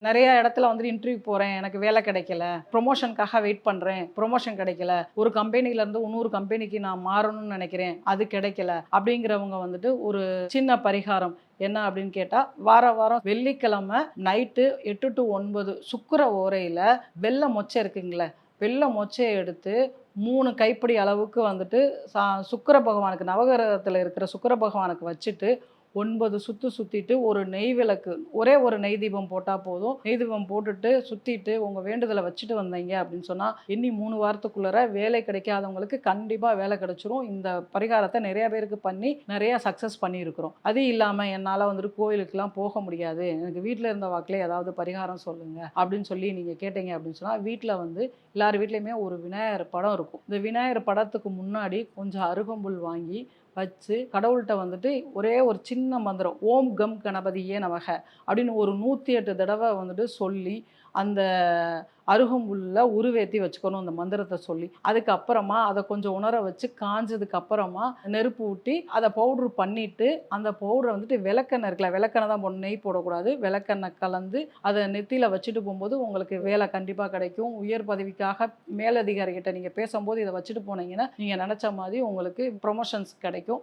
நிறைய இடத்துல வந்துட்டு இன்டர்வியூ போகிறேன், எனக்கு வேலை கிடைக்கல, ப்ரொமோஷனுக்காக வெயிட் பண்ணுறேன், ப்ரொமோஷன் கிடைக்கல, ஒரு கம்பெனிலேருந்து இன்னொரு கம்பெனிக்கு நான் மாறணும்னு நினைக்கிறேன், அது கிடைக்கல அப்படிங்கிறவங்க வந்துட்டு ஒரு சின்ன பரிகாரம் என்ன அப்படின்னு கேட்டால், வாரம் வெள்ளிக்கிழமை நைட்டு 8 to 9 சுக்கிர ஓரையில் வெள்ளை மொச்சை இருக்குங்களே, வெள்ளை மொச்சையை எடுத்து 3 கைப்பிடி அளவுக்கு வந்துட்டு சுக்கிர பகவானுக்கு, நவகிரகத்தில் இருக்கிற சுக்கிர பகவானுக்கு வச்சுட்டு 9 சுற்று சுற்றிட்டு ஒரு நெய் விளக்கு, ஒரே ஒரு நெய் தீபம் போட்டால் போதும். நெய் தீபம் போட்டுட்டு சுற்றிட்டு உங்கள் வேண்டுதலை வச்சுட்டு வந்தீங்க அப்படின்னு சொன்னால், இன்னி 3 வாரத்துக்குள்ளே வேலை கிடைக்காதவங்களுக்கு கண்டிப்பாக வேலை கிடைச்சிரும். இந்த பரிகாரத்தை நிறைய பேருக்கு பண்ணி நிறைய சக்ஸஸ் பண்ணியிருக்கிறோம். அது இல்லாமல் என்னால் வந்துட்டு கோயிலுக்கெலாம் போக முடியாது, எனக்கு வீட்டில் இருந்த வாக்கிலே ஏதாவது பரிகாரம் சொல்லுங்கள் அப்படின்னு சொல்லி நீங்கள் கேட்டீங்க அப்படின்னு சொன்னால், வீட்டில் வந்து எல்லார் வீட்லேயுமே ஒரு விநாயகர் படம் இருக்கும். இந்த விநாயகர் படத்துக்கு முன்னாடி கொஞ்சம் அருகம்புல் வாங்கி வச்சு கடவுள்கிட்ட வந்துட்டு ஒரே ஒரு சின்ன மந்திரம், ஓம் கம் கணபதியே நமக அப்படின்னு ஒரு 108 தடவை வந்துட்டு சொல்லி அந்த அருகம்புல்ல உருவேற்றி வச்சுக்கணும் அந்த மந்திரத்தை சொல்லி. அதுக்கப்புறமா அதை கொஞ்சம் உணர வச்சு காஞ்சதுக்கு அப்புறமா நெருப்பு ஊட்டி அதை பவுட்ரு பண்ணிட்டு, அந்த பவுடரை வந்துட்டு விளக்கெண்ணெய் இருக்குல்ல, விளக்கெண்ணெய் தான் போடணும், நெய் போடக்கூடாது. விளக்கெண்ணெய் கலந்து அதை நெத்தியில் வச்சுட்டு போகும்போது உங்களுக்கு வேலை கண்டிப்பாக கிடைக்கும். உயர் பதவிக்காக மேலதிகாரிகிட்ட நீங்கள் பேசும்போது இதை வச்சுட்டு போனீங்கன்னா நீங்கள் நினச்ச மாதிரி உங்களுக்கு ப்ரொமோஷன்ஸ் கிடைக்கும்.